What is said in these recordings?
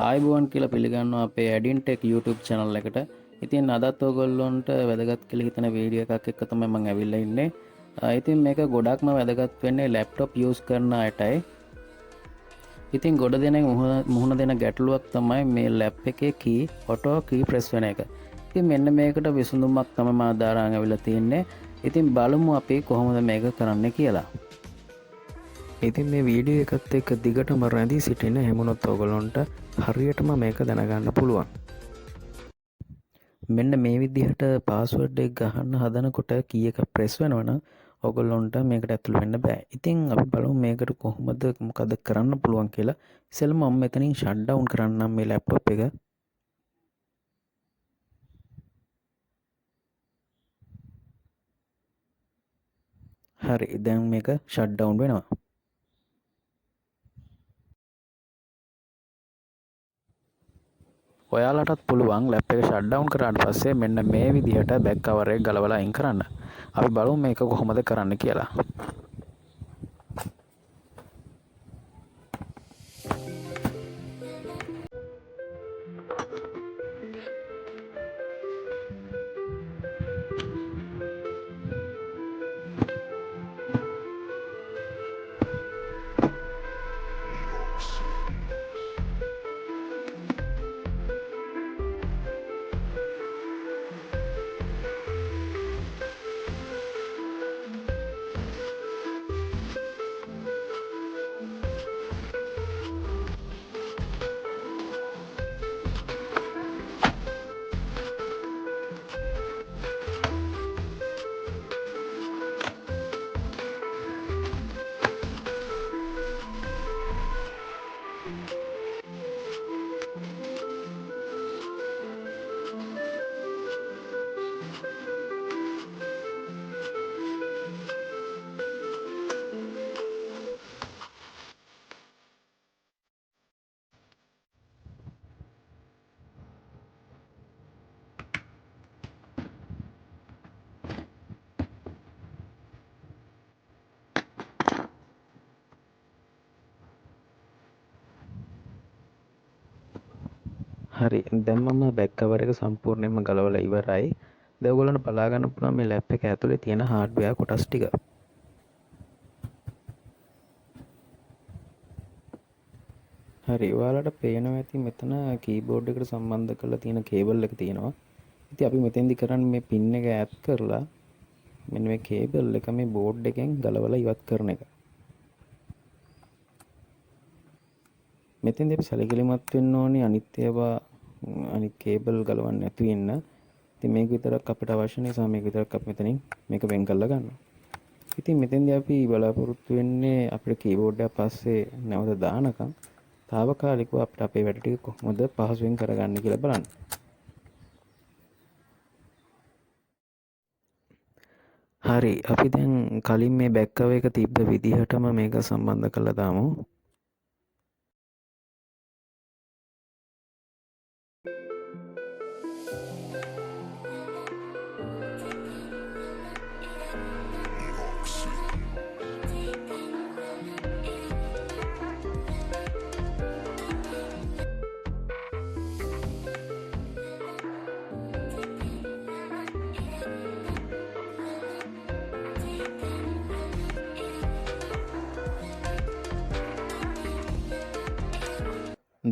ආයිබෝන් කියලා පිළිගන්නවා අපේ ඇඩින්ටෙක් YouTube channel එකට. ඉතින් අදත් ඔයගොල්ලොන්ට වැදගත් කියලා හිතන වීඩියෝ එකක් එක්ක තමයි මම ඇවිල්ලා ඉන්නේ. ඉතින් මේක ගොඩක්ම වැදගත් වෙන්නේ ලැප්ටොප් යූස් කරන අයටයි. ඉතින් ගොඩ දෙනෙක් මුහුණ දෙන ගැටලුවක් තමයි මේ ලැප් එකේ කී ඔටෝ කී ප්‍රෙස් වෙන එක. ඉතින් මෙන්න මේකට විසඳුමක් තමයි මම දාරාන් ඇවිල්ලා තින්නේ. ඉතින් බලමු අපි කොහොමද මේක කරන්න කියලා. ඉතින් මේ වීඩියෝ එකත් එක්ක දිගටම රැඳී සිටින හැමොනොත් ඔයගොල්ලන්ට හරියටම මේක දැනගන්න පුළුවන්. මෙන්න මේ විදිහට පාස්වර්ඩ් එක ගහන්න හදනකොට කී එක ප්‍රෙස් වෙනවනම් ඔයගොල්ලන්ට මේකට ඇතුළු වෙන්න බෑ. ඉතින් අපි බලමු මේකට කොහොමද මොකද කරන්න පුළුවන් කියලා. ඉතින්ම මම මෙතනින් ෂට් ඩවුන් කරන්නම් මේ ලැප්ටොප් එක. හරි දැන් මේක ෂට් ඩවුන් වෙනවා. ඔයාලටත් පුළුවන් ලැප් එක ෂට් ඩවුන් කරාට පස්සේ මෙන්න මේ විදිහට බෑක් කවර් එක ගලවලා අයින් කරන්න. අපි බලමු මේක කොහොමද කරන්න කියලා. හරි දැන් මම බෑක් කවර් එක සම්පූර්ණයෙන්ම ගලවලා ඉවරයි. දැන් ඔයගොල්ලන්ට බලා ගන්න පුළුවන් මේ ලැප් එක ඇතුලේ තියෙන හાર્ඩ්වෙයාර් කොටස් ටික. හරි ඔයාලට පේනවා ඇති මෙතන කීබෝඩ් එකට සම්බන්ධ කරලා තියෙන කේබල් එක තියෙනවා. ඉතින් අපි මෙතෙන්දි කරන්නේ මේ පින් එක ඈඩ් කරලා මෙන්න මේ කේබල් එක මේ බෝඩ් එකෙන් ගලවලා ඉවත් කරන එක. මෙතෙන්දී අපි සැලකිලිමත් වෙන්න ඕනේ අනිත් ඒවා අනිත් කේබල් ගලවන්න නැතු වෙන්න. ඉතින් මේක විතරක් අපිට අවශ්‍ය නිසා මේක විතරක් අපි මෙතනින් මේක වෙන් කරලා ගන්නවා. ඉතින් මෙතෙන්දී අපි බලාපොරොත්තු වෙන්නේ අපේ කීබෝඩ් එක පස්සේ නැවත දානකම් తాවකාලිකව අපිට අපේ වැඩ ටික කොහොමද පහසුවෙන් කරගන්න කියලා බලන්න. හරි අපි දැන් කලින් මේ බෑක් කවර් එක තිබ්බ විදිහටම මේක සම්බන්ධ කරලා දාමු.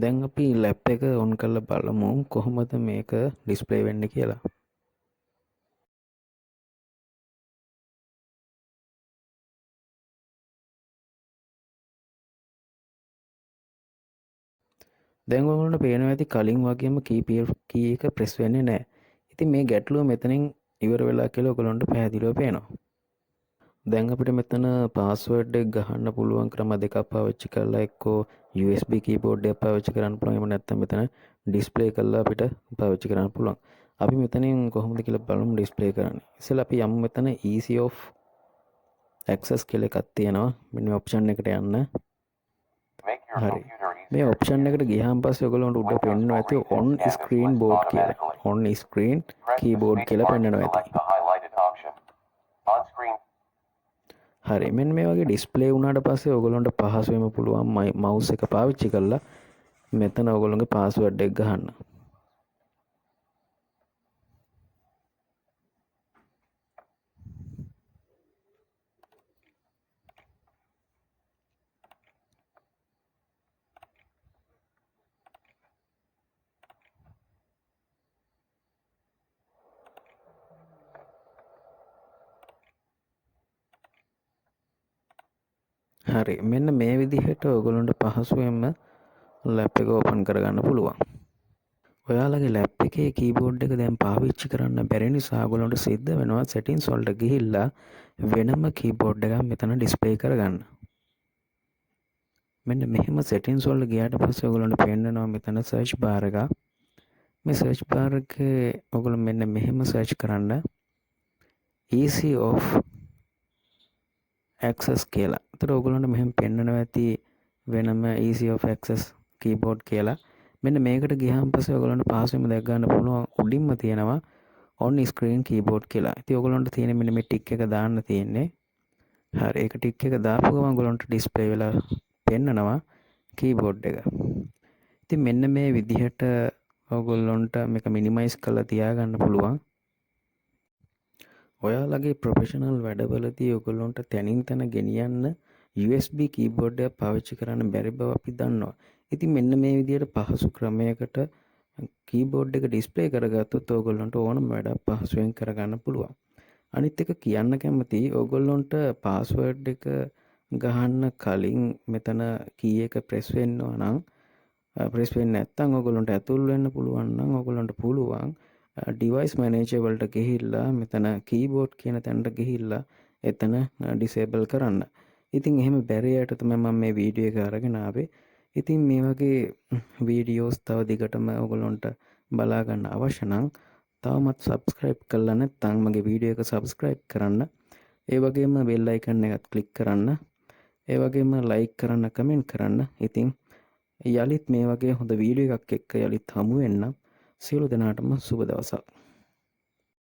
දැන් අපි ලැප් එක ඔන් කරලා බලමු කොහොමද මේක ඩිස්ප්ලේ වෙන්නේ කියලා. දැන් ඔයගොල්ලන්ට පේනවා ඇති කලින් වගේම කී එක ප්‍රෙස් වෙන්නේ නැහැ. ඉතින් මේ ගැටලුව මෙතනින් ඉවර වෙලා කියලා ඔයගොල්ලන්ට පැහැදිලිව පේනවා. දැන් අපිට මෙතන පාස්වර්ඩ් එක ගහන්න පුළුවන් ක්‍රම දෙකක් පාවිච්චි කරලා එක්කෝ USB කීබෝඩ් එක පාවිච්චි කරන්න පුළුවන්. එහෙම නැත්නම් මෙතන ඩිස්ප්ලේ කරලා අපිට පාවිච්චි කරන්න පුළුවන්. අපි මෙතනින් කොහොමද කියලා බලමු ඩිස්ප්ලේ කරන්නේ. ඉතින් අපි යමු මෙතන easy off access කියලා එකක් තියෙනවා. මෙන්න මේ ඔප්ෂන් එකට යන්න. හරි. මේ ඔප්ෂන් එකට ගියාන් පස්සේ ඔයගොල්ලන්ට උඩ පෙන්නනවා ඇති on screen board කියලා. on screen keyboard කියලා පෙන්නනවා ඇති. හරි මෙන්න මේ වගේ ඩිස්ප්ලේ වුණාට පස්සේ ඔයගොල්ලන්ට පහසුවෙන්ම පුළුවන් මවුස් එක පාවිච්චි කරලා මෙතන ඔයගොල්ලෝගේ පාස්වර්ඩ් එක ගහන්න. හරි, මෙන්න මේ විදිහට ඔයගොල්ලන්ට පහසුවෙන්ම ලැප් එක ඕපන් කරගන්න පුළුවන්. ඔයාලගේ ලැප් එකේ කීබෝඩ් එක දැන් පාවිච්චි කරන්න බැරි නිසා ඔයගොල්ලන්ට සිද්ධ වෙනවා සෙටින්ස් වලට ගිහිල්ලා වෙනම කීබෝඩ් එකක් මෙතන ඩිස්ප්ලේ කරගන්න. මෙන්න මෙහෙම සෙටින්ස් වලට ගියාට පස්සේ ඔයගොල්ලන්ට පේනවා මෙතන සර්ච් බාර් එක. මේ සර්ච් බාර් එකේ ඔයගොල්ලෝ මෙන්න මෙහෙම සර්ච් කරන්න easy off access කියලා. එතකොට ඔයගොල්ලන්ට මෙහෙම පෙන්නනවා ඇති වෙනම easy off access keyboard කියලා. මෙන්න මේකට ගියාන් පස්සේ ඔයගොල්ලන්ට පහසුවෙන්ම දැක් ගන්න පුළුවන් උඩින්ම තියෙනවා on screen keyboard කියලා. ඉතින් ඔයගොල්ලන්ට තියෙන මෙන්න මේ ටික් එක දාන්න තියෙන්නේ. හරි, ඒක ටික් එක දාපු ගමන් ඔයගොල්ලන්ට ඩිස්ප්ලේ වෙලා පෙන්නනවා keyboard එක. ඉතින් මෙන්න මේ විදිහට ඔයගොල්ලන්ට මේක මිනිමයිස් කරලා තියාගන්න පුළුවන්. ඔයාලගේ ප්‍රොෆෙෂනල් වැඩවලදී ඔයගොල්ලන්ට තැනින් තැන ගෙනියන්න USB කීබෝඩ් එක පාවිච්චි කරන්න බැරි බව අපි දන්නවා. ඉතින් මෙන්න මේ විදිහට පහසු ක්‍රමයකට කීබෝඩ් එක ඩිස්ප්ලේ කරගත්තොත් ඔයගොල්ලන්ට ඕනම වැඩක් පහසුවෙන් කරගන්න පුළුවන්. අනිත් එක කියන්න කැමති ඔයගොල්ලන්ට පාස්වර්ඩ් එක ගහන්න කලින් මෙතන කී එක ප්‍රෙස් වෙනවා නම් ප්‍රෙස් වෙන්නේ නැත්නම් ඔයගොල්ලන්ට ඇතුල් වෙන්න පුළුවන් නම් ඔයගොල්ලන්ට පුළුවන් ඩිවයිස් මැනේජර් වලට ගිහිල්ලා මෙතන කීබෝඩ් කියන තැනට ගිහිල්ලා එතන ඩිසේබල් කරන්න. ඉතින් එහෙම බැරි අයට තමයි මම මේ වීඩියෝ එක අරගෙන ආවේ. ඉතින් මේ වගේ වීඩියෝස් තව දිගටම ඔයගොල්ලන්ට බලා ගන්න අවශ්‍ය නම් තවමත් subscribe කරලා නැත්නම් මගේ වීඩියෝ එක subscribe කරන්න. ඒ වගේම bell icon එකත් click කරන්න. ඒ වගේම like කරන්න, comment කරන්න. ඉතින් යලිත් මේ වගේ හොඳ වීඩියෝ එකක් එක්ක යලිත් හමු වෙන්න. සියලු දෙනාටම සුබ දවසක්.